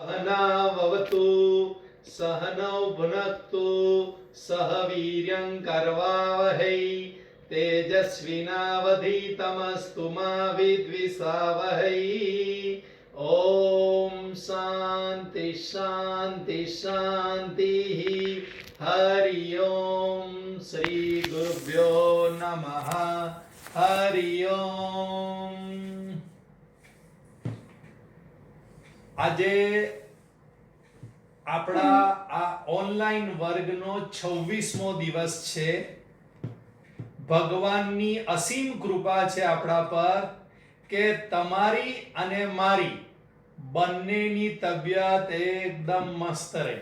सहनाववतु सहनौ भुनक्तु सह वीर्यं करवावहै तेजस्विनावधीतमस्तु मा विद्विषावहै। ओम शांति शांति शांति। हरि ओम श्री गुरुभ्यो नमः। हरि ओम। આજે આપણા આ ઓનલાઈન વર્ગનો 26મો દિવસ છે। ભગવાનની અસીમ કૃપા છે આપણા પર કે તમારી અને મારી બંનેની તબિયત એકદમ મસ્ત રહે,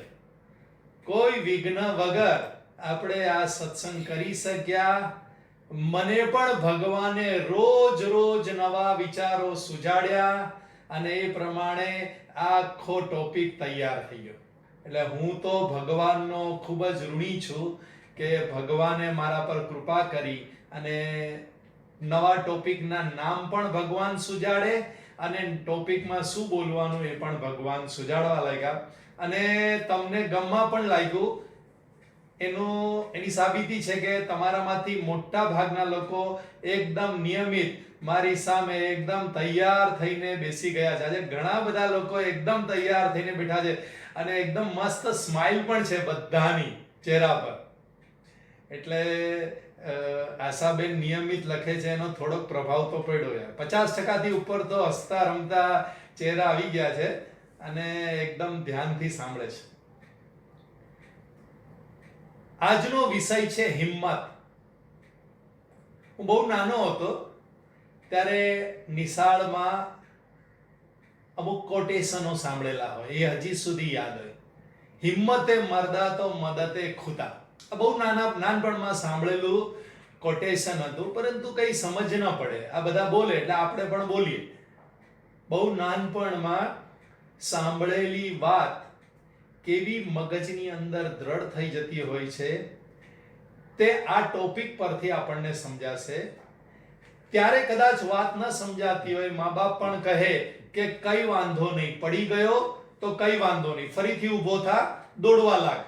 કોઈ વિઘ્ન વગર આપણે આ સત્સંગ કરી શક્યા। મને પણ ભગવાને રોજ રોજ નવા વિચારો સુજાડ્યા અને એ પ્રમાણે આખો ટોપિક તૈયાર થઈ ગયો। એટલે હું તો ભગવાનનો ખૂબ જ ઋણી છું કે ભગવાને મારા પર કૃપા કરી અને નવા ટોપિકના નામ પણ ભગવાન સુજાડે અને ટોપિકમાં શું બોલવાનું એ પણ ભગવાન સુજાડવા લાગ્યા અને તમને ગમવા પણ લાગ્યું। એની સાબિતી છે કે તમારામાંથી મોટા ભાગના લોકો એકદમ નિયમિત મારી સામે એકદમ તૈયાર થઈને બેસી ગયા છે। આજે ઘણા બધા લોકો એકદમ તૈયાર થઈને બેઠા છે અને એકદમ મસ્ત સ્માઈલ પણ છે બધાની ચહેરા પર। એટલે આશાબેન નિયમિત લખે છે એનો થોડોક પ્રભાવ તો પડ્યો યાર। 50% થી ઉપર તો હસતા રમતા ચહેરા આવી ગયા છે અને એકદમ ધ્યાનથી સાંભળે છે। આજનો વિષય છે હિંમત। હું બહુ નાનો હતો ત્યારે નિશાળમાં અમુક કોટેશનો સાંભળેલા હોય, એ હજી સુધી યાદ હોય। હિંમતે મર્દા તો મદદે ખુદા, આ બહુ નાનપણમાં સાંભળેલું કોટેશન હતું, પરંતુ કઈ સમજ ન પડે, આ બધા બોલે એટલે આપણે પણ બોલીએ। બહુ નાનપણમાં સાંભળેલી વાત કેવી મગજની અંદર દ્રઢ થઈ જતી હોય છે તે આ ટોપિક પરથી આપણને સમજાશે। ત્યારે કદાચ વાત ન સમજાતી હોય, મા બાપ પણ કહે કે કઈ વાંધો નહીં, પડી ગયો તો કઈ વાંધો નહીં, ફરીથી ઊભો થા, દોડવા લાગ।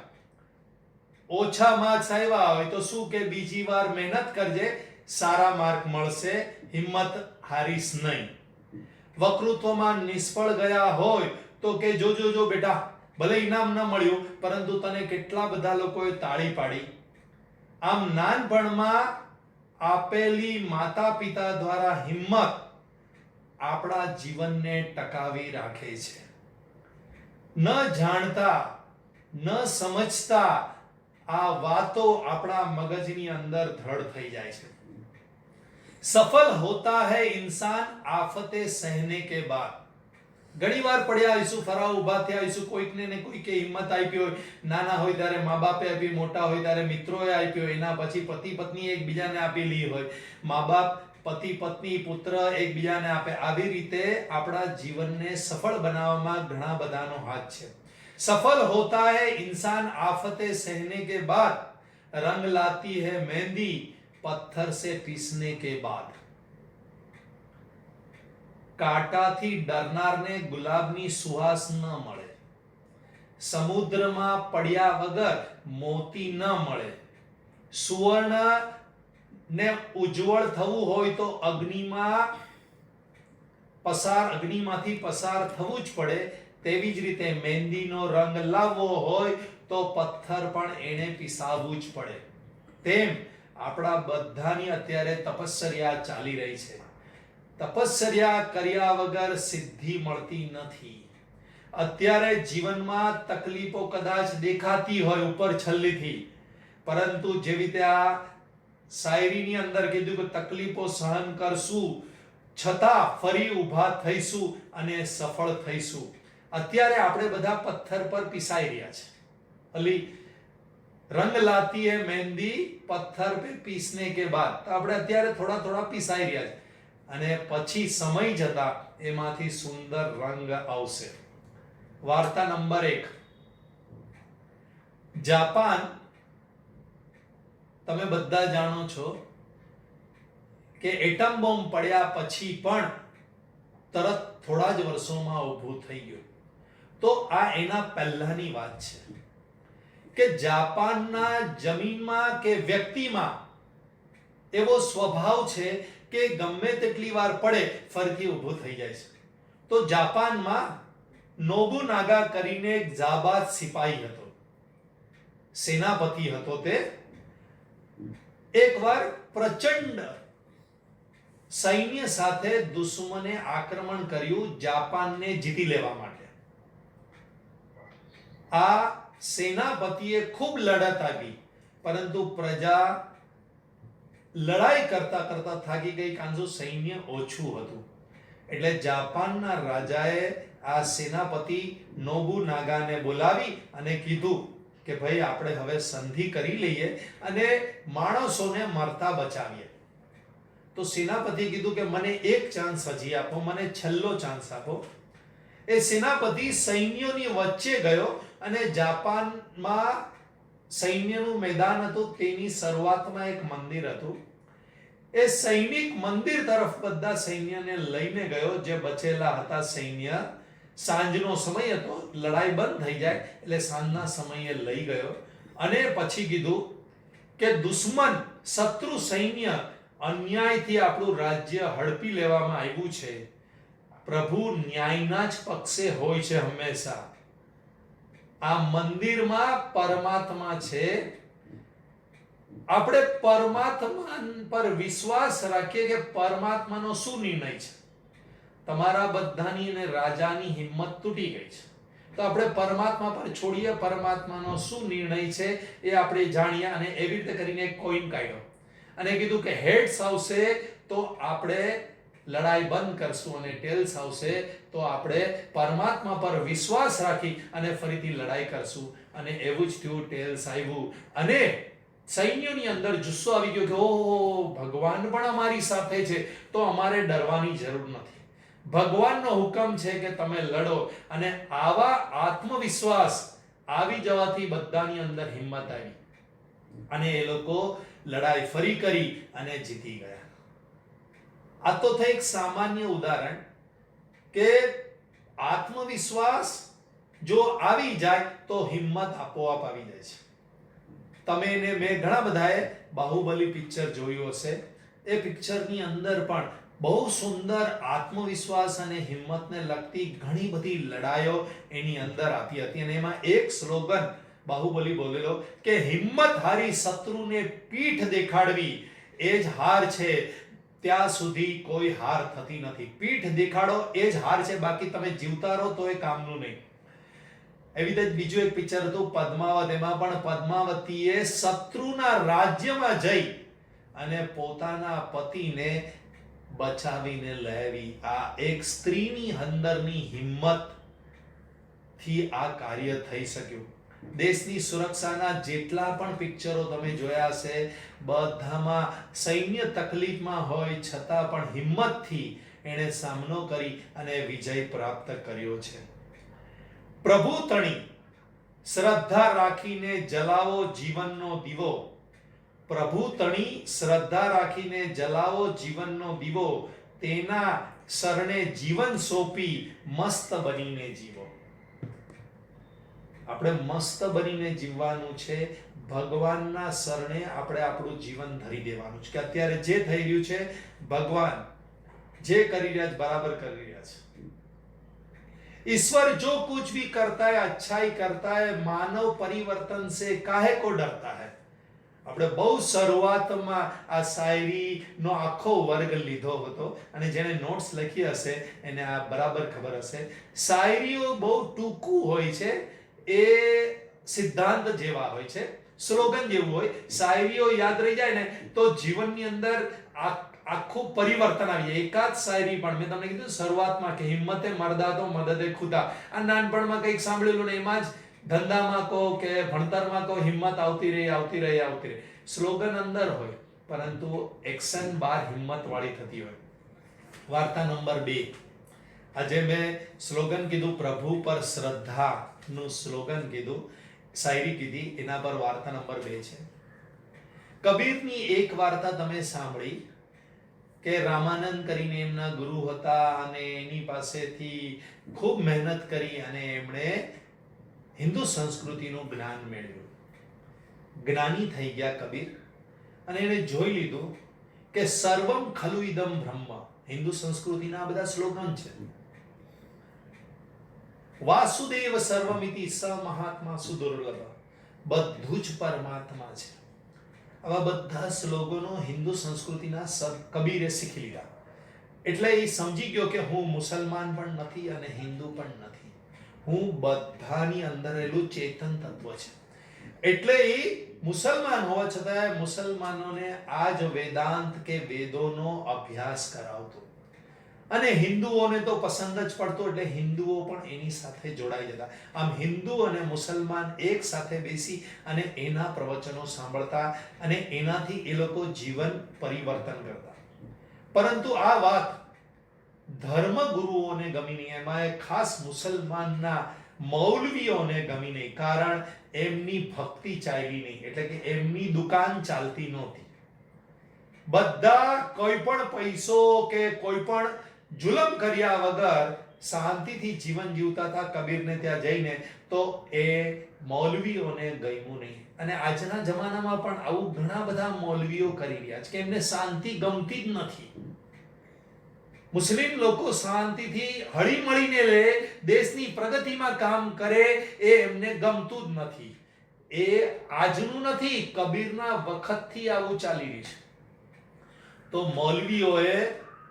ઓછા માર્ક્સ આવ્યા હોય તો શું કે બીજી વાર મહેનત કરજે, સારા માર્ક મળશે, હિંમત હારીશ નહીં। વકૃત્વમાં નિષ્ફળ ગયા હોય તો કે જો બેટા, ભલે ઇનામ ન મળ્યું પરંતુ તને કેટલા બધા લોકોએ તાળી પાડી। આમ નાનપણમાં આપેલી માતા પિતા દ્વારા હિંમત આપણા જીવનને ટકાવી રાખે છે। ન જાણતા ન સમજતા આ વાતો આપણા મગજની અંદર દ્રઢ થઈ જાય છે। સફલ હોતા હૈ ઇન્સાન આફતે સહને કે બાદ। ઘણીવાર પડ્યા આવીશું, ફરાવ ઊભા થયા આવીશું, કોઈકને ને કોઈકે હિંમત આપી હોય, નાના હોય ત્યારે મા બાપે આપી, મોટા હોય ત્યારે મિત્રોએ આપી હોય, એના પછી પતિ પત્ની એકબીજાને આપેલી હોય, મા બાપ પતિ પત્ની પુત્ર એકબીજાને આપે। આવી રીતે આપણા જીવનને સફળ બનાવવામાં ઘણા બધાનો હાથ છે। સફલ હોતા હૈ इंसान आफते सहने के बाद, रंग लाती है मेहंदी पत्थर से पीसने के बाद। કાંટાથી ડરનારને ગુલાબની સુવાસ ન મળે, સમુદ્રમાં પડ્યા વગર મોતી ન મળે, સુવર્ણ ને ઉજ્જવળ થવું હોય તો અગ્નિમાંથી પસાર થવું જ પડે। તેવી જ રીતે મહેંદીનો રંગ લાવવો હોય તો પથ્થર પણ એને પીસાવવું જ પડે। તેમ આપણા બધાની અત્યારે તપશ્ચર્યા ચાલી રહી છે। તપશ્ચર્યા કર્યા વગર સિદ્ધિ મળતી નથી। અત્યારે જીવનમાં તકલીફો કદાચ દેખાતી હોય ઉપર છલ્લીથી, પરંતુ જેવી રીતે આ શાયરીની અંદર કીધું કે તકલીફો સહન કરશું છતાં ફરી ઊભા થઈશું અને સફળ થઈશું। અત્યારે આપણે બધા પથ્થર પર પીસાઈ રહ્યા છે। અલી રંગ લાતી હે મહેંદી પથ્થર पे पीसने के बाद, તો આપણે અત્યારે થોડા થોડા પીસાઈ રહ્યા છે અને પછી સમય જતા એમાંથી સુંદર રંગ આવશે। વાર્તા નંબર 1। જાપાન, તમે બધા જાણો છો કે એટમ બોમ્બ પડ્યા પછી પણ તરત થોડા જ વર્ષોમાં ઊભું થઈ ગયું। તો આ એના પહેલાની વાત છે કે જાપાનના જમીનમાં કે વ્યક્તિમાં એવો સ્વભાવ છે કે ગમે તેટલી વાર પડે ફરીથી ઊભો થઈ જાય છે. તો જાપાનમાં નોબુનાગા કરીને એક જાબાઝ સિપાહી હતો, સેનાપતિ હતો. તે એકવાર પ્રચંડ સૈન્ય સાથે દુશ્મને આક્રમણ કર્યું જાપાનને જીતી લેવા માટે. આ સેનાપતિએ ખૂબ લડત આપી, પરંતુ પ્રજા લડાઈ કરતા કરતા થાકી ગઈ, કારણ કે સૈન્ય ઓછું હતું. એટલે જાપાનના રાજાએ આ સેનાપતિ નોબુનાગાને બોલાવી અને કીધું કે ભાઈ આપણે હવે સંધિ કરી લઈએ અને માણસોને મરતા બચાવીએ. તો સેનાપતિ કીધું કે મને એક ચાન્સ હજી આપો, મને છેલ્લો ચાન્સ આપો. એ સેનાપતિ સૈન્યોની વચ્ચે ગયો અને જાપાનમાં સૈન્યનું મેદાન હતું, તેની શરૂઆતમાં એક મંદિર હતું. એ સૈનિક મંદિર તરફ બધા સૈન્યને લઈને ગયો, જે બચેલા હતા સૈન્ય. સાંજનો સમય હતો, લડાઈ બંધ થઈ જાય એટલે સાંજના સમયે લઈ ગયો અને પછી કીધું કે દુશ્મન શત્રુ સૈન્ય અન્યાયથી આપણું રાજ્ય હડપી લેવામાં આવ્યું છે. પ્રભુ ન્યાયના જ પક્ષે હોય છે હંમેશા. આ મંદિરમાં પરમાત્મા છે. આપણે પરમાત્મા પર વિશ્વાસ રાખીએ કે પરમાત્માનો શું નિર્ણય છે. તમારા બધાની અને રાજાની હિંમત તૂટી ગઈ છે, તો આપણે પરમાત્મા પર છોડીએ. પરમાત્માનો શું નિર્ણય છે એ આપણે જાણીએ. અને એવી રીતે કરીને એક કોઈન કાઢ્યો અને કીધું કે હેડ્સ આવશે તો આપણે લડાઈ બંધ કરશું અને ટેલ્સ આવશે તો આપણે પરમાત્મા પર વિશ્વાસ રાખી અને ફરીથી લડાઈ કરશું. અને એવું જ થયું, ટેલ્સ આવ્યું અને સૈન્યોની અંદર જુસ્સો આવી ગયો કે ઓહ, ભગવાન પણ અમારી સાથે છે, તો અમારે ડરવાની જરૂર નથી. ભગવાનનો હુકમ છે કે તમે લડો. અને આવા આત્મવિશ્વાસ આવી જવાથી બધાની અંદર હિંમત આવી અને એ લોકો લડાઈ ફરી કરી અને જીતી ગયા. આ તો થઈ એક સામાન્ય ઉદાહરણ કે આત્મવિશ્વાસ જો આવી જાય તો હિંમત આપોઆપ આવી જાય છે. તમે ને મેં ઘણા બધાએ બાહુબલી પિક્ચર જોયું હશે. એ પિક્ચરની અંદર પણ બહુ સુંદર આત્મવિશ્વાસ અને હિંમતને લગતી ઘણી બધી લડાઈઓ એની અંદર આપી હતી. અને એમાં એક સ્લોગન બાહુબલી બોલેલો કે હિંમત હારી શત્રુને પીઠ દેખાડવી એ જ હાર છે, ત્યાં સુધી કોઈ હાર થતી નથી. પીઠ દેખાડો એ જ હાર છે, બાકી તમે જીવતા રહો તો એ કામનું નહીં. એવી રીતે બીજું એક પિક્ચર હતું પદ્માવત. એમાં પણ પદ્માવતીએ શત્રુના રાજ્યમાં જઈ અને પોતાના પતિને બચાવીને લાવી. આ એક સ્ત્રીની અંદરની હિંમત થી આ કાર્ય થઈ શક્યું. દેશની સુરક્ષાના જેટલા પણ પિક્ચરો તમે જોયા હશે, બધામાં સૈન્ય તકલીફમાં હોય છતાં પણ હિંમતથી એણે સામનો કરી અને વિજય પ્રાપ્ત કર્યો છે. પ્રભુ તણી શ્રદ્ધા રાખીને જલાવો જીવનનો દીવો. પ્રભુ તણી શ્રદ્ધા રાખીને જલાવો જીવનનો દીવો, તેના શરણે જીવન સોંપી મસ્ત બનીને જીવો. આપણે મસ્ત બનીને જીવવાનું છે. ભગવાનના શરણે આપણે આપણું જીવન ધરી દેવાનું છે કે અત્યારે જે થઈ રહ્યું છે ભગવાન જે કરી રહ્યા છે બરાબર કરી રહ્યા છે. ईश्वर जो कुछ भी करता है अच्छाई करता है, मानव परिवर्तन से काहे को डरता है. આપણે બહુ શરૂઆતમાં આ શાયરીનો આખો વર્ગ લીધો હતો અને જેને નોટ્સ લખી હશે એને આ બરાબર ખબર હશે. શાયરીઓ બહુ ટૂંકું હોય છે, એ સિદ્ધાંત જેવા હોય છે, સ્લોગન જેવું હોય. શાયરીઓ યાદ રહી જાય ને તો જીવનની અંદર આખું પરિવર્તન આવી જાય. એકાદ શાયરી પણ મેં તમને કીધું શરૂઆતમાં કે હિંમતે મર્દા તો મદદે ખુદા, આ નાનપણમાં કંઈક સાંભળેલું ને એમાં જ ધંધામાં કહો કે ભણતરમાં કહો હિંમત આવતી રહી આવતી રહી આવતી રહી. સ્લોગન અંદર હોય પરંતુ એક્શન બહાર હિંમત વાળી થતી હોય. વાર્તા નંબર 2. આજે મેં સ્લોગન કીધું પ્રભુ પર શ્રદ્ધા નું સ્લોગન કીધું, શાયરી કીધી, એના પર વાર્તા નંબર 2 છે. કબીરની એક વાર્તા તમે સાંભળી કે રામાનંદ કરીને એમના ગુરુ હતા અને એની પાસેથી ખૂબ મહેનત કરી અને એમણે હિન્દુ સંસ્કૃતિનું જ્ઞાન મેળવ્યું. જ્ઞાની થઈ ગયા કબીર અને એણે જોઈ લીધું કે સર્વમ ખલુ ઇદમ બ્રહ્મ. હિન્દુ સંસ્કૃતિના આ બધા સ્લોગન છે. વાસુદેવ સર્વમિતિ સ મહાત્મા સુદુર્લભ. બધું જ પરમાત્મા છે. આવા બધા સ્લોગનો હિન્દુ સંસ્કૃતિના કબીરે શીખી લીધા. એટલે એ સમજી ગયો કે હું મુસલમાન પણ નથી અને હિન્દુ પણ નથી, હું બધાની અંદર રહેલું ચેતન તત્વ છે. એટલે એ મુસલમાન હોવા છતાં મુસલમાનોને આ જ વેદાંત કે વેદોનો અભ્યાસ કરાવતો અને હિન્દુઓને તો પસંદ જ પડતો, એટલે હિન્દુઓ પણ એની સાથે જોડાઈ જતા. આમ હિન્દુ અને મુસલમાન એક સાથે બેસી અને એના પ્રવચનો સાંભળતા અને એનાથી એ લોકો જીવન પરિવર્તન કરતા. પરંતુ આ વાત ધર્મ ગુરુઓને ગમી નહીં, એમાં ખાસ મુસલમાનના મૌલવીઓને ગમી નહીં, કારણ એમની ભક્તિ ચાલી નહીં, એટલે કે એમની દુકાન ચાલતી નહોતી. બધા કોઈ પણ પૈસો કે કોઈ પણ જુલમ કર્યા વગર શાંતિથી જીવન જીવતા હતા. કબીરને ત્યાં જઈને તો એ મૌલવીઓને ગમ્યું નહીં. અને આજના જમાનામાં પણ આવું ઘણા બધા મૌલવીઓ કરી રહ્યા છે કે એમને શાંતિ ગમતી જ નથી. મુસ્લિમ લોકો શાંતિથી હળી મળીને લે, દેશની પ્રગતિમાં કામ કરે, એ એમને ગમતું જ નથી. એ આજનું નથી, કબીરના વખતથી આવું ચાલી રહ્યું છે. તો મૌલવીઓએ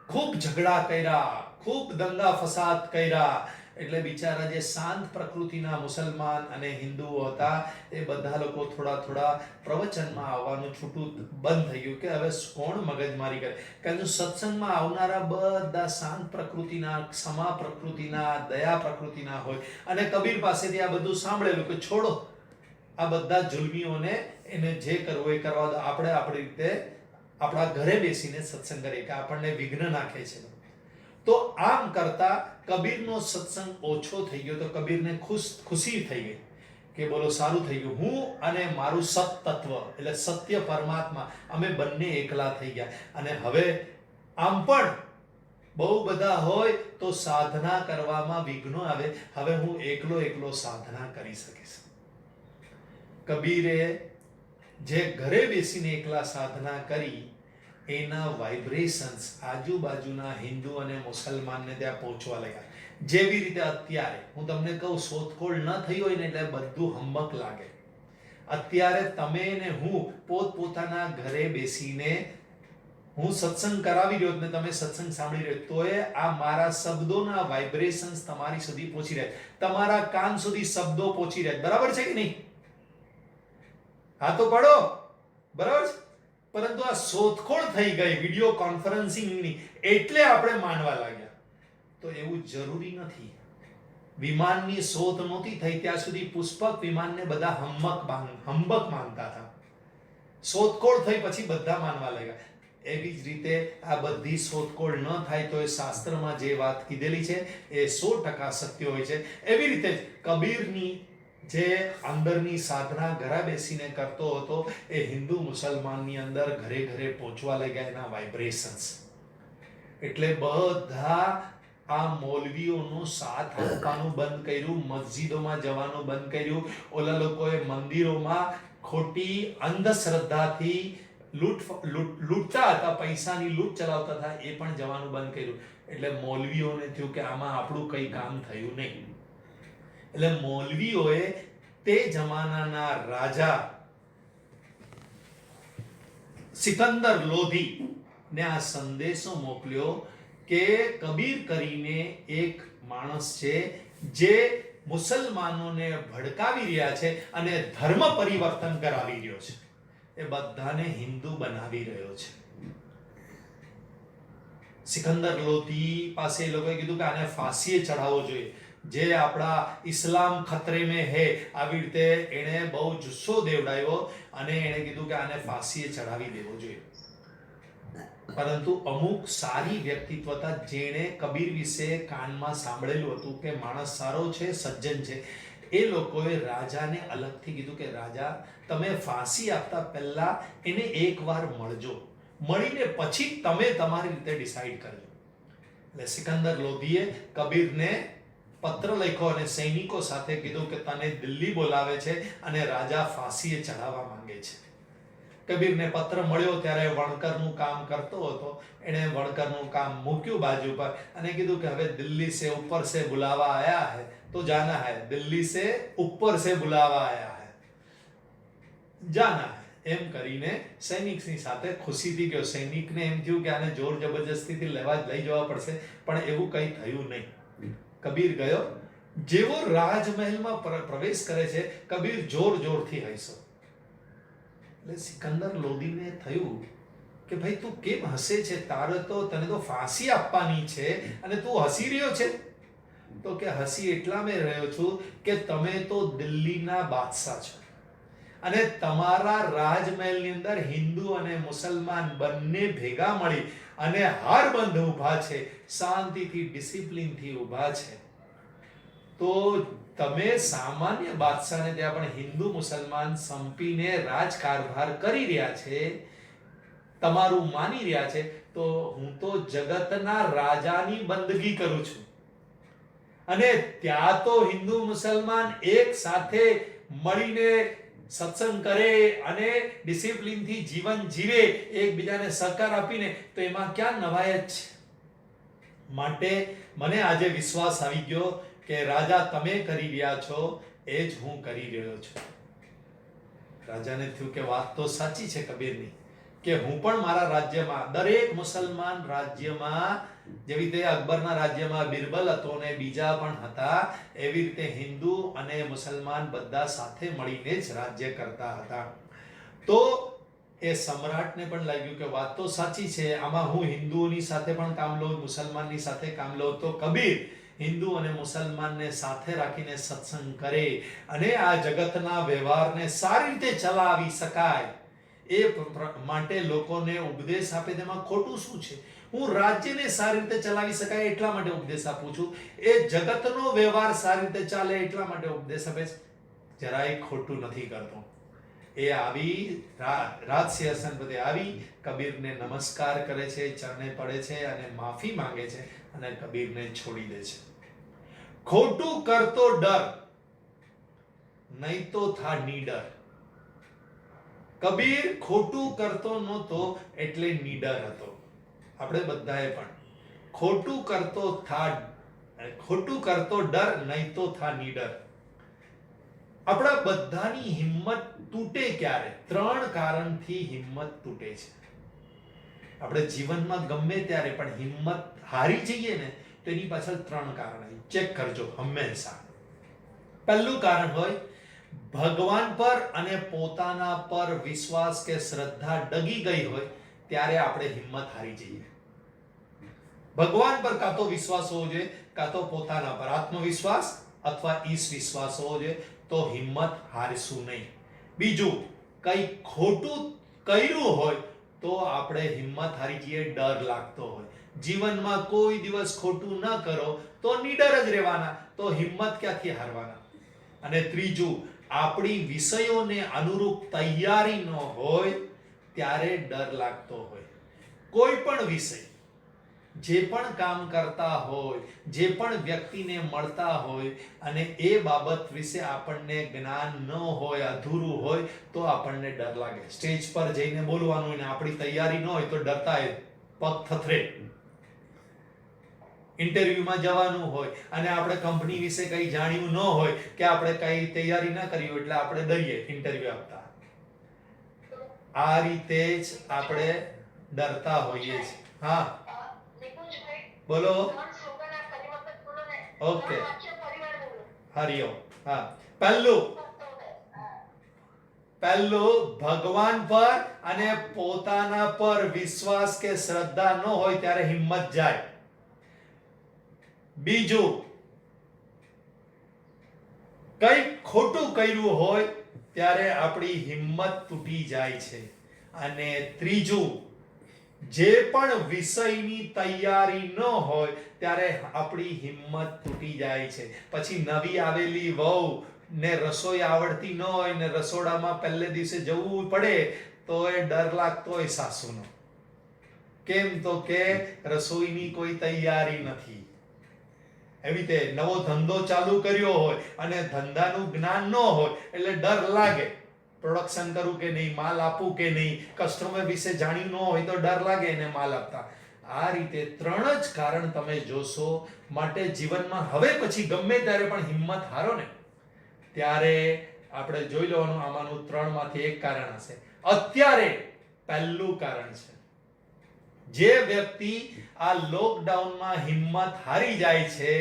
ખૂબ ઝઘડા કર્યા, ખૂબ દંગા ફસાદ કર્યા. એટલે બિચારા જે શાંત પ્રકૃતિના મુસલમાન અને હિન્દુઓ હતા એ બધા લોકો થોડા થોડા પ્રવચનમાં આવવાનું છૂટું બંધ થઈ ગયું કે હવે કોણ મગજમારી કરે. કારણ કે સત્સંગમાં આવનારા બધા શાંત પ્રકૃતિના, ક્ષમા પ્રકૃતિના, દયા પ્રકૃતિના હોય. અને કબીર પાસેથી આ બધું સાંભળેલું કે છોડો આ બધા જુલ્મીઓને, એને જે કરવું એ કરવા દો, આપણે આપણી રીતે આપણા ઘરે બેસીને સત્સંગ કરીએ કે આપણને વિઘ્ન નાખે છે. તો આમ કરતા કબીરનો સત્સંગ ઓછો થઈ ગયો. તો કબીરને ખુશી થઈ ગઈ કે બોલો સારું થઈ ગયું, હું અને મારું સત તત્વ એટલે સત્ય પરમાત્મા અમે બંને એકલા થઈ ગયા. અને હવે આમ પણ બહુ બધા હોય તો સાધના કરવામાં વિઘ્નો આવે, હવે હું એકલો સાધના કરી શકીશ. કબીરે જે ઘરે બેસીને એકલા સાધના કરી એના વાઇબ્રેશન્સ આજુબાજુના હિન્દુ અને મુસલમાનને ત્યાં પહોંચવા લાગ્યા. જેવી રીતે અત્યારે હું તમને કહું, શોધખોળ ન થઈ હોય ને એટલે બધું હંબક લાગે. અત્યારે તમે ને હું પોતપોતાના ઘરે બેસીને હું સત્સંગ કરાવી રહ્યો ને તમે સત્સંગ સાંભળી રહ્યો, તોય આ મારા શબ્દોના વાઇબ્રેશન્સ તમારી સુધી પહોંચી રહ્યા, તમારા કાન સુધી શબ્દો પહોંચી રહ્યા. બરાબર છે કે નહીં? હા તો પડો, બરાબર છે. પરંતુ આ શોધખોળ થઈ ગઈ વિડિયો કોન્ફરન્સિંગની, એટલે આપણે માનવા લાગ્યા. તો એવું જરૂરી નથી. વિમાનની શોધ નહોતી થઈ ત્યાં સુધી પુષ્પક વિમાનને બધા હંબક માનતા હતા. શોધખોળ થઈ પછી બધા માનવા લાગ્યા. એવી જ રીતે આ બધી શોધખોળ ન થાય તો એ શાસ્ત્રમાં જે વાત કીધેલી છે એ 100% સત્ય હોય છે. એવી રીતે જ કબીરની જે અંદરની સાધના ઘરે બેસીને કરતો હતો એ હિન્દુ મુસલમાનની અંદર ઘરે ઘરે પહોંચવા લાગ્યા એના વાઇબ્રેશન્સ. એટલે બધા આ મૌલવીઓનો સાથ આપવાનું બંધ કર્યું, મસ્જિદોમાં જવાનું બંધ કર્યું. ઓલા લોકોએ મંદિરોમાં ખોટી અંધશ્રદ્ધાથી લૂંટતા હતા, પૈસાની લૂંટ ચલાવતા હતા, એ પણ જવાનું બંધ કર્યું. એટલે મૌલવીઓને થયું કે આમાં આપણું કંઈ કામ થયું નહીં. એટલે મૌલવીઓએ તે જમાનાના રાજા સિકંદર લોધી ને આ સંદેશો મોકલ્યો કે કબીર કરીને એક માણસ છે જે મુસલમાનોને ભડકાવી રહ્યા છે અને ધર્મ પરિવર્તન કરાવી રહ્યો છે, એ બધાને હિન્દુ બનાવી રહ્યો છે. સિકંદર લોધી પાસે એ લોકોએ કીધું કે આને ફાંસીએ ચડાવવો જોઈએ. જે આપણા ઇસ્લામ ખતરે મેં હે, આવી રીતે એણે બહુ જુસ્સો દેવડાવ્યો અને એણે કીધું કે આને ફાંસીએ ચડાવી દેવો જોઈએ. પરંતુ અમુક સારી વ્યક્તિત્વ હતા જેણે કબીર વિશે કાનમાં સાંભળેલું હતું કે માણસ સારો છે, સજ્જન છે. એ લોકોએ રાજાને અલગથી કીધું કે રાજા, તમે ફાંસી આપતા પહેલા એને એકવાર મળજો, મળીને પછી તમે તમારી રીતે ડિસાઈડ કરજો. એટલે સિકંદર લોધીએ કબીરને પત્ર લખ્યો અને સૈનિકો સાથે કીધું કે તને દિલ્હી બોલાવે છે અને રાજા ફાંસીએ ચડાવવા માંગે છે. કબીરને પત્ર મળ્યો ત્યારે વણકરનું કામ કરતો હતો. એણે વણકરનું કામ મૂક્યું બાજુ પર અને કીધું કે હવે દિલ્હી સે ઉપર સે બુલાવા આયા હૈ તો જાના હૈ. દિલ્હી સે ઉપર સે બુલાવા આયા હૈ, જાના હૈ. એમ કરીને સૈનિકની સાથે ખુશીથી ગયો. સૈનિકને એમ થયું કે આને જોર જબરજસ્તીથી લઈ જવા પડશે, પણ એવું કંઈ થયું નહીં. કબીર ગયો. જેવો રાજમહેલમાં પ્રવેશ કરે છે, કબીર જોર જોરથી હસ્યો. એટલે સિકંદર લોધીને થયું કે ભાઈ તું કેમ હસે છે? તને તો ફાંસી આપવાની છે અને તું હસી રહ્યો છે. તો કે હસી એટલા મેં રહ્યો છું કે તમે તો દિલ્હીના બાદશાહ છો અને તમારા રાજમહેલની અંદર હિન્દુ અને મુસલમાન બંને ભેગા મળી અને હારબંધ ઊભા છે, શાંતિથી ડિસિપ્લિનથી ઊભા છે. તો તમે સામાન્ય બાદશાહને ત્યાં પણ હિન્દુ મુસલમાન સંપીને રાજકારભાર કરી રહ્યા છે, તમારું માની રહ્યા છે. તો હું તો જગતના રાજાની બંદગી કરું છું અને ત્યાં તો હિન્દુ મુસલમાન એક સાથે મળીને સત્સંગ કરે અને ડિસિપ્લિનથી જીવન જીવે, એકબીજાને સહકાર આપીને, તો એમાં ક્યાં નવાયત છે? માટે મને આજે વિશ્વાસ આવી ગયો કે રાજા તમે કરી રહ્યા છો એ જ હું કરી રહ્યો છું. રાજાને થયું કે વાત તો સાચી છે કબીરની, કે હું પણ મારા રાજ્યમાં, દરેક મુસલમાન રાજ્યમાં, જેવી રીતે અકબરના રાજ્યમાં બિરબલ હતો અને બીજા પણ હતા, એવી રીતે હિન્દુ અને મુસલમાન બધા સાથે મળીને જ રાજ્ય કરતા હતા. તો એ સમ્રાટને પણ લાગ્યું કે વાત તો સાચી છે, આમાં હું હિન્દુઓની સાથે પણ કામ લઉં, મુસલમાનની સાથે કામ લઉં. તો કબીર હિન્દુ અને મુસલમાનને સાથે રાખીને સત્સંગ કરે અને આ જગતના વ્યવહારને સારી રીતે ચલાવી શકાય એ માટે લોકોને ઉપદેશ આપે. તેમાં ખોટું શું છે? હું રાજ્યને સારી રીતે ચલાવી શકાય એટલા માટે ઉપદેશ આપું છું, એ જગતનો વ્યવહાર સારી રીતે ચાલે એટલા માટે ઉપદેશ આપે છે. જરાય ખોટું નથી કરતો. એ આવી રાજસિંહાસન પર આવી કબીરને નમસ્કાર કરે છે, ચરણે પડે છે અને માફી માંગે છે અને કબીરને છોડી દે છે. ખોટું કરતો ડર, નહીં તો થા નીડર. કબીર ખોટું કરતો નહોતો એટલે નીડર હતો. આપણે બધાએ પણ ખોટું કરતો ડર, નહીં તો થા નીડર. આપણા બધાની હિંમત તૂટે ક્યારે? 3 કારણથી હિંમત તૂટે છે. આપણે જીવનમાં ગમે ત્યારે પણ હિંમત હારી જઈએ ને તો એની પાછળ 3 કારણ હોય. ચેક કરજો હંમેશા. પહેલું કારણ હોય ભગવાન પર અને પોતાના પર વિશ્વાસ કે શ્રદ્ધા ડગી ગઈ હોય ત્યારે આપણે હિંમત હારી જઈએ. ભગવાન પર કાં તો વિશ્વાસ હોવો જોઈએ, કાં તો પોતાના પર આત્મવિશ્વાસ અથવા ઈશ વિશ્વાસ હોવો જોઈએ, તો હિંમત હારશું નહીં. બીજું, કંઈ ખોટું કર્યું હોય તો આપણે હિંમત હારી જઈએ, ડર લાગતો હોય. જીવનમાં કોઈ દિવસ ખોટું ન કરો તો નીડર જ રહેવાના, તો હિંમત ક્યાંથી હારવાના. અને ત્રીજું, આપણી વિષયોને અનુરૂપ તૈયારી ન હોય ત્યારે ડર લાગતો હોય. કોઈ પણ વિષય, જે પણ કામ કરતા હોય, જે પણ વ્યક્તિને મળતા હોય અને એ બાબત વિશે આપણને જ્ઞાન ન હોય, અધૂરું હોય, તો આપણને ડર લાગે. સ્ટેજ પર જઈને બોલવાનું હોય ને આપણી તૈયારી ન હોય તો ડરતા પગ થથરે. ઇન્ટરવ્યુમાં જવાનું હોય અને આપણે કંપની વિશે કંઈ જાણ્યું ન હોય કે આપણે કંઈ તૈયારી ન કરી હોય એટલે આપણે ડરીએ ઇન્ટરવ્યુ આપતા. આ રીતે જ આપણે ડરતા હોઈએ છીએ. હા બોલો. ઓકે, હરિઓમ. હા, પહેલું ભગવાન પર અને પોતાના પર વિશ્વાસ કે શ્રદ્ધા ન હોય ત્યારે હિંમત જાય. બીજું, કંઈક ખોટું કર્યું હોય ત્યારે આપણી હિંમત તૂટી જાય છે. અને ત્રીજું, જે પણ વિષયની તૈયારી ન હોય ત્યારે આપણી હિંમત તૂટી જાય છે. પછી નવી આવેલી વહુ ને રસોઈ આવડતી ન હોય ને રસોડામાં પહેલે દિવસે જવું પડે તો એ ડર લાગતો હોય સાસુનો. કેમ તો કે રસોઈની કોઈ તૈયારી નથી. એવી રીતે નવો ધંધો ચાલુ કર્યો હોય અને ધંધાનું જ્ઞાન ન હોય એટલે ડર લાગે. પ્રોડક્શન કરું કે નહીં, માલ આપું કે નહીં, કસ્ટમર વિશે જાણ્યું ન હોય તો ડર લાગે એને માલ આપતા. આ રીતે 3 જ કારણ તમે જોશો. માટે જીવનમાં હવે પછી ગમે ત્યારે પણ હિંમત હારો ને ત્યારે આપણે જોઈ લેવાનું આમાંનું 3 માંથી એક કારણ હશે. અત્યારે પહેલું કારણ છે, જે વ્યક્તિ આ લોકડાઉનમાં હિંમત હારી જાય છે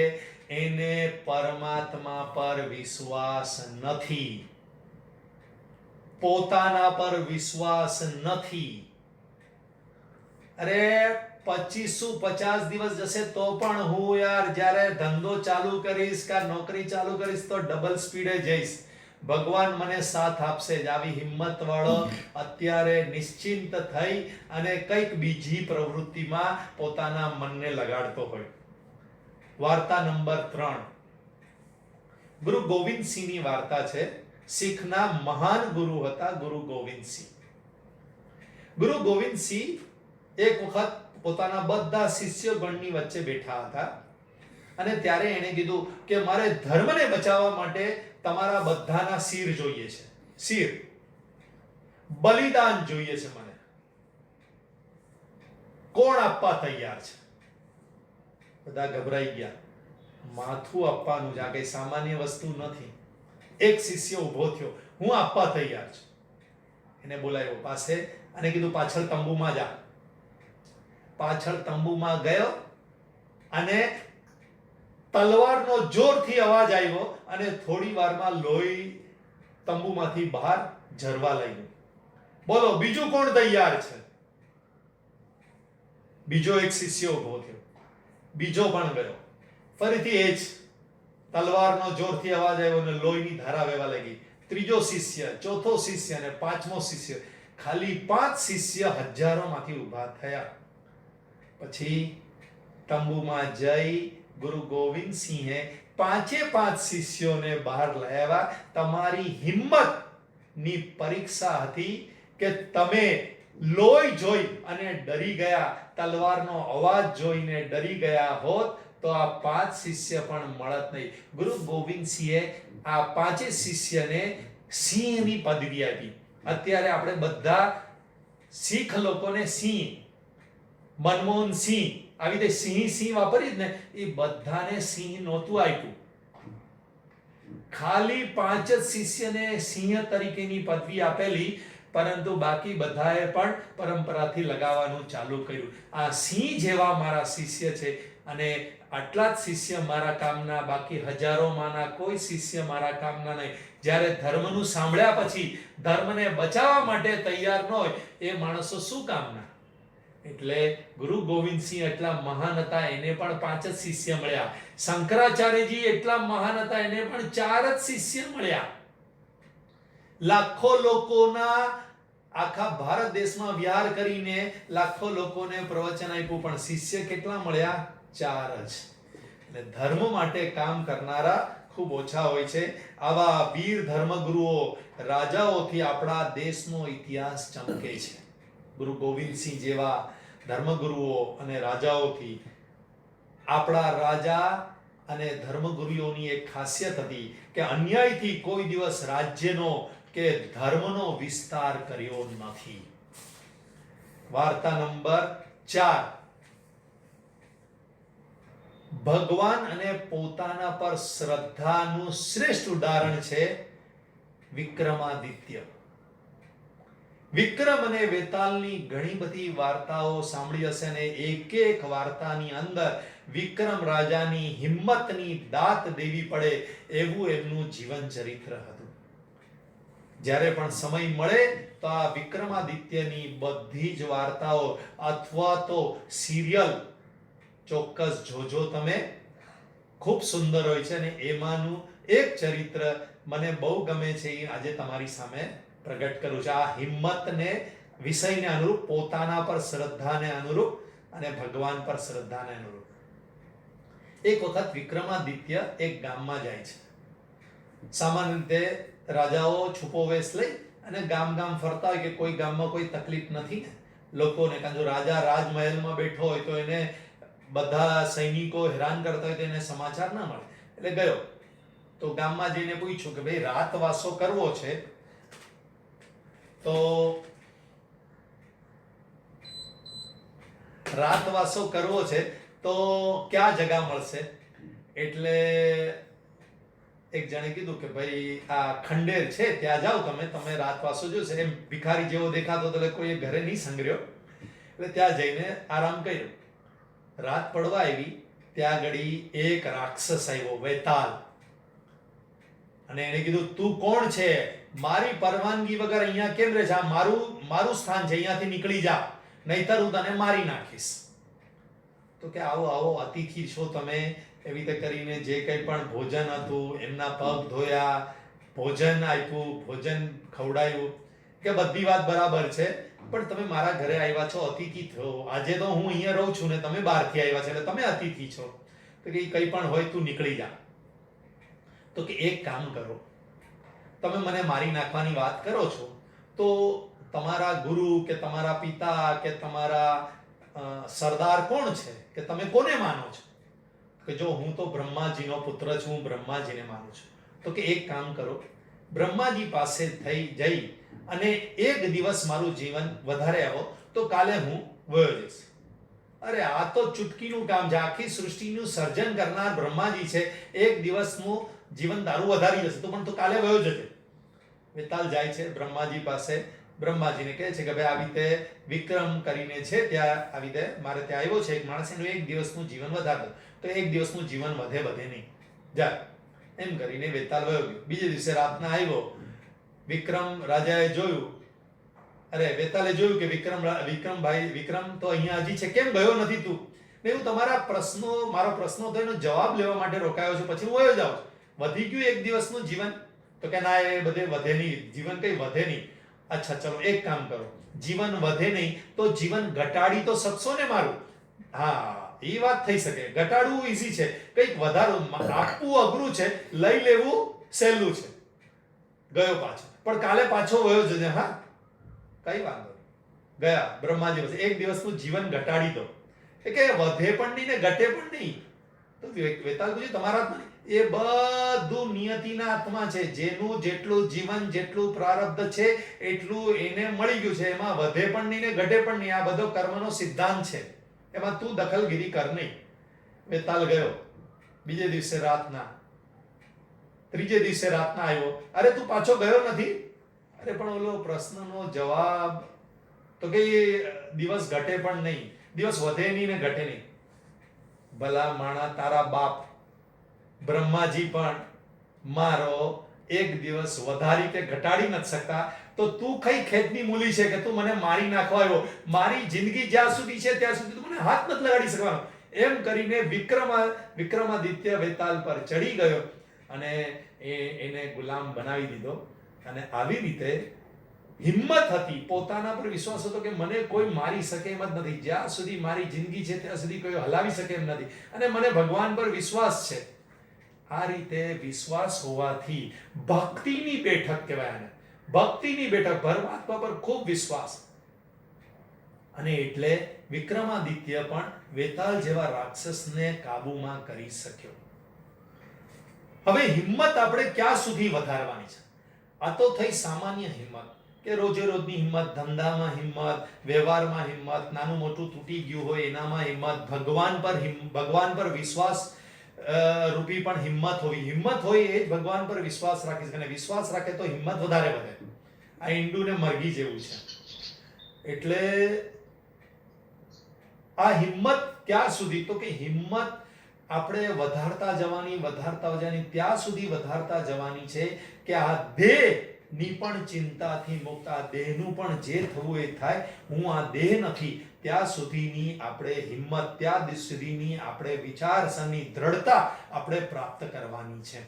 એને પરમાત્મા પર વિશ્વાસ નથી, પોતાના પર વિશ્વાસ નથી. અરે 25-50 દિવસ જશે તો પણ હું યાર જ્યારે ધંધો ચાલુ કરીશ કે નોકરી ચાલુ કરીશ તો ડબલ સ્પીડે જઈશ, ભગવાન મને સાથ આપશે જ. આવી હિંમત વાળો અત્યારે નિશ્ચિંત થઈ અને કંઈક બીજી પ્રવૃત્તિમાં પોતાના મનને લગાડતો હોય. વાર્તા નંબર 3 ગુરુ ગોવિંદસિંહની વાર્તા છે. શીખના મહાન ગુરુ હતા ગુરુ ગોવિંદસિંહ. ગુરુ ગોવિંદસિંહ એક વખત પોતાના બધા શિષ્યગણની વચ્ચે બેઠા હતા અને ત્યારે એણે કીધું કે મારે ધર્મને બચાવવા માટે તમારા બધાના શિર જોઈએ છે, શિર, બલિદાન જોઈએ છે મને. કોણ આપવા તૈયાર છે? બધા ગભરાઈ ગયા. માથું આપવાનું છે, આ કઈ સામાન્ય વસ્તુ નથી. એક શિષ્ય ઊભો થયો, હું આપવા તૈયાર છું. એને બોલાવ્યો પાસે અને કીધું પાછળ તંબુમાં જા. પાછળ તંબુમાં ગયો અને તલવારનો જોરથી અવાજ આવ્યો અને થોડી વારમાં લોહી તંબુમાંથી બહાર ઝરવા લાગ્યું. બોલો બીજું કોણ તૈયાર છે? બીજો એક શિષ્ય ઊભો થયો, બીજો પણ ગયો. ફરીથી એ જ તલવારનો જોરથી અવાજ આવ્યો અને લોહીની ધારા વહેવા લાગી. ત્રીજો શિષ્ય, ચોથો શિષ્ય અને પાંચમો શિષ્ય. ખાલી 5 શિષ્ય હજારોમાંથી ઊભા થયા. પછી તંબુમાં જઈ ગુરુ ગોવિંદસિંહે 5 શિષ્યોને બહાર લાવ્યા. તમારી હિંમતની પરીક્ષા હતી કે તમે લોહી જોઈ અને ડરી ગયા, તલવારનો અવાજ જોઈને ડરી ગયા હોત તો આ 5 શિષ્ય પણ મળત નહીં. ગુરુ ગોવિંદસિંહે આ 5 શિષ્યને સિંહની પદવી આપી. અત્યારે આપણે બધા શીખ લોકોને સિંહ, મનમોહન સિંહ, આવી રીતે સિંહ વાપરીએ ને, એ બધાને સિંહ નહોતું આપ્યું. ખાલી 5 જ શિષ્યને સિંહ તરીકેની પદવી આપેલી, પરંતુ બાકી બધાએ પણ પરંપરાથી લગાવવાનું ચાલુ કર્યું. આ સિંહ જેવા મારા શિષ્ય છે અને આટલા જ શિષ્ય મારા કામના, બાકી હજારોમાંના કોઈ શિષ્ય મારા કામના નહીં. જ્યારે ધર્મનું સાંભળ્યા પછી ધર્મને બચાવવા માટે તૈયાર ન હોય એ માણસો શું કામના? એટલે ગુરુ ગોવિંદસિંહ એટલા મહાન હતા, એને પણ 5 જ શિષ્ય મળ્યા. શંકરાચાર્યજી એટલા મહાન હતા, એને પણ 4 જ શિષ્ય મળ્યા. લાખો લોકોના આખા ભારત દેશમાં વિહાર કરીને લાખો લોકોને પ્રવચન આપ્યું, પણ શિષ્ય કેટલા મળ્યા? 4 જ. એટલે ધર્મ માટે કામ કરનારા ખૂબ ઓછા હોય છે. આવા વીર ધર્મગુરુઓ, રાજાઓથી આપણા દેશનો ઇતિહાસ ચમકે છે. ગુરુ ગોવિંદસિંહ જેવા ધર્મગુરુઓ અને રાજાઓથી આપણા રાજા અને ધર્મગુરુઓની એક ખાસિયત હતી કે અન્યાયથી કોઈ દિવસ રાજ્યનો કે ધર્મનો વિસ્તાર કર્યો નથી. વાર્તા નંબર 4 ભગવાન અને પોતાના પર શ્રદ્ધાનું શ્રેષ્ઠ ઉદાહરણ છે વિક્રમાદિત્ય. વિક્રમ અને વેતાલની ઘણી બધી વાર્તાઓ સાંભળી હશે અને એક વાર્તાની અંદર વિક્રમ રાજાની હિંમતની દાત દેવી પડે એવું એમનું જીવન ચરિત્ર હતું. જ્યારે પણ સમય મળે તો આ વિક્રમાદિત્યની બધી જ વાર્તાઓ અથવા તો સિરિયલ ચોક્કસ જોજો તમે. ખૂબ સુંદર હોય છે અને એમાંનું એક ચરિત્ર મને બહુ ગમે છે, એ આજે તમારી સામે પ્રગટ કરું છું. આ હિંમતને વિષયને અનુરૂપ, પોતાના પર શ્રદ્ધાને અનુરૂપ અને ભગવાન પર શ્રદ્ધાને અનુરૂપ. એક વખત વિક્રમાદિત્ય એક ગામમાં જાય છે. સામાન્ય રીતે રાજાઓ છુપો વેશ લઈ અને ગામ ફરતા હોય કે કોઈ ગામમાં કોઈ તકલીફ નથી ને, લોકોને, કારણ જો રાજા રાજમહેલમાં બેઠો હોય તો એને બધા સૈનિકો હેરાન કરતા હોય તો એને સમાચાર ના મળે. એટલે ગયો તો ગામમાં જઈને પૂછ્યું કે ભાઈ રાતવાસો કરવો છે તો રાતવાસો કરવો છે તો ક્યાં જગા મળશે? એટલે એક જણે કીધું કે ભાઈ આ ખંડેર છે ત્યાં જાઓ તમે રાતવાસો જોશે. એમ ભિખારી જેવો દેખાતો એટલે કોઈ ઘરે નહીં સંગ્રહ્યો એટલે ત્યાં જઈને આરામ કર્યો. રાત પડવા આવી ત્યાં ઘડી એક રાક્ષસ આવ્યો, વેતાલ, અને એને કીધું તું કોણ છે? મારી પરવાનગી વગર અહીંયા કેમ રહે છે? આ મારું સ્થાન છે, અહીંયાથી નીકળી જા, નહીતર હું તને મારી નાખીશ. તો કે આવો આવો અતિથિ છો તમે, એવી રીતે કરીને જે કંઈ પણ ભોજન હતું એમના પગ ધોયા, ભોજન આપ્યું, ભોજન ખવડાવ્યું, કે બધી વાત બરાબર છે, પણ તમે મારા ઘરે આવ્યા છો, અતિથિ થયો. આજે તો હું અહીંયા રહું છું ને તમે બહારથી આવ્યા છો એટલે તમે અતિથિ છો. તો કે કંઈ પણ હોય તું નીકળી જા. તો કે એક કામ કરો, તમે મને મારી નાખવાની વાત કરો છો તો તમારા ગુરુ કે તમારા પિતા કે તમારા સરદાર કોણ છે, કે તમે કોને માનો છો? કે જો હું તો બ્રહ્માજીનો પુત્ર છું, હું બ્રહ્માજીને માનું છું. તો કે એક કામ કરો, બ્રહ્માજી પાસે જઈ અને એક દિવસ મારું જીવન વધારે આવો તો કાલે હું વયો જઈશ. અરે આ તો ચૂટકીનું કામ છે, આખી સૃષ્ટિનું સર્જન કરનાર બ્રહ્માજી છે, એક દિવસનું જીવન તારું વધારી જશે તો પણ તો કાલે વયો જશે. વેતાલ જાય છે બ્રહ્માજી પાસે, બ્રહ્માજીને કહે છે કે ભાઈ આવી રીતે વિક્રમ કરીને છે ત્યાં આવી રીતે મારે ત્યાં આવ્યો છે એક માણસ, એનું એક દિવસનું જીવન વધારે તો એક દિવસનું જીવન વધે નહીં, જા. એમ કરીને વેતાલ વયો ગયો. બીજે દિવસે રાતના આવ્યો, વિક્રમ રાજાએ જોયું, અરે વેતાલે જોયું કે વિક્રમ તો અહીંયા હજી છે, કેમ ગયો નથી તું? મેં હું તમારા મારો પ્રશ્નો તો એનો જવાબ લેવા માટે રોકાયો છું, પછી હું વયો જાઉં. વધી ગયું એક દિવસનું જીવન? તો કે ના, એ બધે વધે નહીં, જીવન કઈ વધે નહીં. અચ્છા ચલો એક કામ કરો, જીવન વધે નહીં તો જીવન ઘટાડી તો શકશો ને મારું? હા, એ વાત થઈ શકે, ઘટાડવું ઈઝી છે, કંઈક વધારો આપવું અઘરું છે, લઈ લેવું સહેલું છે. ગયો પાછો, પણ કાલે પાછો વયો જજે. હા, કઈ વાંધો નહીં. ગયા બ્રહ્માજી પાસે, એક દિવસનું જીવન ઘટાડી દો. એ કે વધે પણ નહીં ને ઘટે પણ નહીં. તો વેતાલ પૂછ્યું તમારા હાથમાં? એ બધું નિયતિના હાથમાં છે, જેનું જેટલું જીવન જેટલું પ્રારબ્ધ છે એટલું એને મળી ગયું છે, એમાં વધે પણ નહીં ને ઘટે પણ નહીં. આ બધો કર્મનો સિદ્ધાંત છે, એમાં તું દખલગીરી કર નહીં. વેતાલ ગયો. બીજે દિવસે રાતના, ત્રીજે દિવસે રાતના આવ્યો, અરે તું પાછો ગયો નથી? અરે પણ ઓલો પ્રશ્નનો જવાબ તો કે દિવસ ઘટે પણ નહીં, દિવસ વધે નહીં ને ઘટે નહીં. ભલા માણા, તારા બાપ બ્રહ્માજી પણ મારો એક દિવસ વધારી કે ઘટાડી નથી શકતા, તો તું કઈ ખેતની મૂલી છે કે તું મને મારી નાખવા આવ્યો? મારી જિંદગી જ્યાં સુધી છે ત્યાં સુધી તું મને હાથ નથી લગાડી શકવાનો. એમ કરીને વિક્રમાદિત્ય વેતાલ પર ચડી ગયો અને એને ગુલામ બનાવી દીધો. અને આવી રીતે હિંમત હતી, પોતાના પર વિશ્વાસ હતો કે મને કોઈ મારી શકે એમ જ નથી, જ્યાં સુધી મારી જિંદગી છે ત્યાં સુધી કોઈ હલાવી શકે એમ નથી, અને મને ભગવાન પર વિશ્વાસ છે. આ રીતે વિશ્વાસ હોવાથી ભક્તિની બેઠક કહેવાય આને, ભક્તિની બેઠક, પરમાત્મા પર ખૂબ વિશ્વાસ. અને એટલે વિક્રમાદિત્ય પણ વેતાલ જેવા રાક્ષસને કાબૂમાં કરી શક્યો. હવે હિંમત આપણે ક્યાં સુધી વધારવાની છે? આ તો થઈ સામાન્ય હિંમત, કે રોજે રોજની હિંમત, ધંધામાં હિંમત, વ્યવહારમાં હિંમત, નાનું મોટું તૂટી ગયું હોય એનામાં હિંમત, ભગવાન પર વિશ્વાસ રૂપી પણ હિંમત હોવી. હિંમત હોય એ જ ભગવાન પર વિશ્વાસ રાખી શકે, અને વિશ્વાસ રાખે તો હિંમત વધારે વધે. આ ઈંડુ ને મરઘી જેવું છે. એટલે આ હિંમત ક્યાં સુધી? તો કે હિંમત આપણે વધારતા જવાની ત્યાં સુધી વધારતા જવાની છે કે આ દેહની પણ ચિંતાથી મુક્ત, આ દેહનું પણ જે થવું એ થાય, હું આ દેહ નથી, ત્યાં સુધીની આપણે હિંમત, ત્યાં સુધીની આપણે વિચારસરણી દ્રઢતા આપણે પ્રાપ્ત કરવાની છે.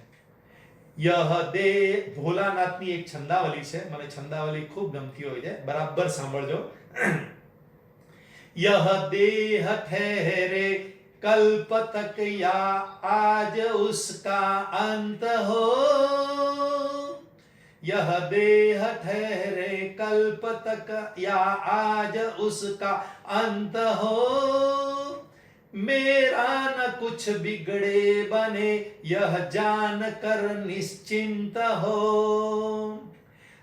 યહ દેહ, ભોલાનાથની એક છંદાવલી છે, મને છંદાવલી ખૂબ ગમતી હોય છે, બરાબર સાંભળજો. यह देह ठहरे कल्प तक या आज उसका अंत हो, यह देह ठहरे कल्प तक या आज उसका अंत हो, मेरा न कुछ बिगड़े बने यह जान कर निश्चिंत हो।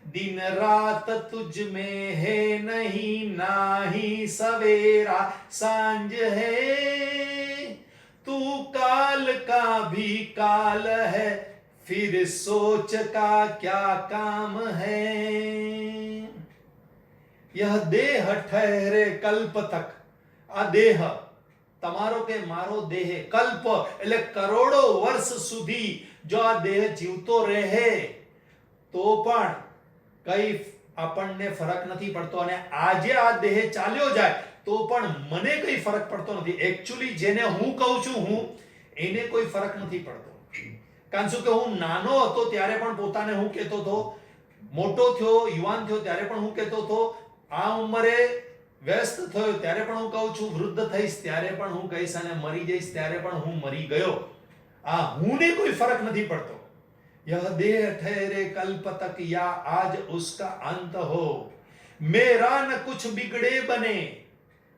दिन रात तुझ में है नहीं ना ही सवेरा सांझ है, तू काल का भी काल है फिर सोच का क्या काम है। यह देह ठहरे कल्प तक, આ દેહ તમારો કે મારો દેહ કલ્પ એટલે કરોડો વર્ષ સુધી જો આ દેહ જીવતો રહે તો પણ કઈ આપણને ફરક નથી પડતો, અને આજે આ દેહ ચાલ્યો જાય તો પણ મને કઈ ફરક પડતો નથી. એકચ્યુઅલી જેને હું કહું છું હું એને કોઈ ફરક નથી પડતો. કારણ શું કે હું નાનો હતો ત્યારે પણ પોતાને હું કહેતો હતો, મોટો થયો યુવાન થયો ત્યારે પણ હું કહેતો હતો, આ ઉંમરે વ્યસ્ત થયો ત્યારે પણ હું કહું છું, વૃદ્ધ થઈશ ત્યારે પણ હું કહીશ, અને મરી જઈશ ત્યારે પણ હું મરી ગયો. આ હુંને કોઈ ફરક નથી પડતો. यह देह ठहरे कल्प तक या आज उसका अंत हो, मेरा न कुछ बिगड़े बने,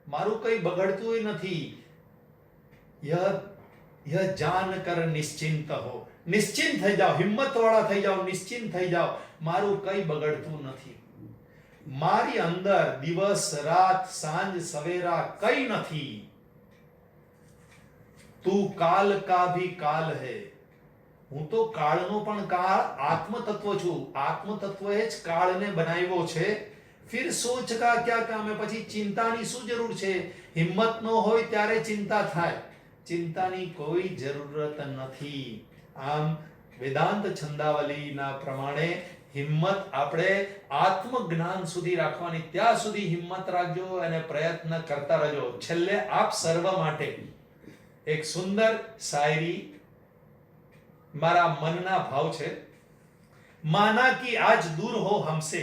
मारू कई बगड़તું નથી. यह जान कर निश्चिंत हो, निश्चिंत થઈ જાઓ, હિંમત વાળા થઈ જાઓ, નિશ્ચિંત થઈ જાઓ, મારું કઈ બગડતું નથી. મારી અંદર દિવસ રાત સાંજ સવેરા કઈ નથી. तू काल का भी काल है, હું તો કાળનો પણ કાળ આત્મતત્વ છું. આત્મતત્વએ જ કાળને બનાવ્યો છે. ફિર સોચ કા ક્યા કામ હે, પછી ચિંતાની શું જરૂર છે? હિંમત ન હોય ત્યારે ચિંતા થાય, ચિંતાની કોઈ જરૂરત નથી. આમ વેદાંત છંદાવલીના પ્રમાણે હિંમત આપણે આત્મજ્ઞાન સુધી રાખવાની, ત્યાં સુધી હિંમત રાખજો અને પ્રયત્ન કરતા રહેજો. છેલ્લે આપ સર્વ માટે એક સુંદર શાયરી મારા મનના ભાવ છે. माना कि आज दूर हो हमसे,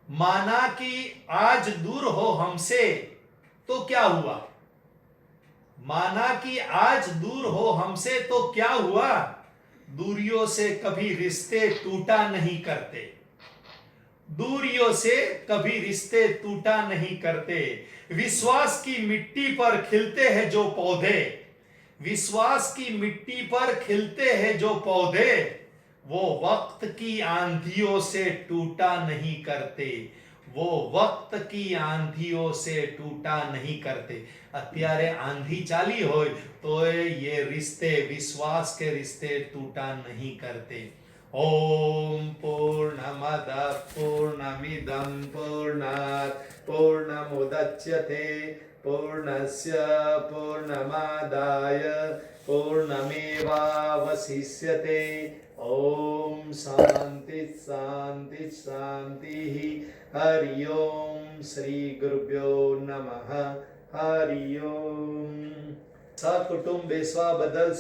माना कि आज दूर हो हमसे तो क्या हुआ, माना कि आज दूर हो हमसे तो क्या हुआ, दूरियों से कभी रिश्ते टूटा नहीं करते, दूरियों से कभी रिश्ते टूटा नहीं करते, विश्वास की मिट्टी पर खिलते हैं जो पौधे, विश्वास की मिट्टी पर खिलते हैं जो पौधे, वो वक्त की आंधियों से टूटा नहीं करते, वो वक्त की आंधियों से टूटा नहीं करते. અત્યારે આંધી ચાલી હોય તો ये रिश्ते, विश्वास के रिश्ते टूटा नहीं करते. ओम पूर्णमद पूर्णमिदं पूर्णात् पूर्णमुदच्यते पूर्णस्य पूर्णमादाय पूर्णमेवावशिष्यते. ओम शांति शांति शांति. हरि ओम. श्री गुरुभ्यो नमः. हरि ओम. સકુટુંબ બેસવા બદલ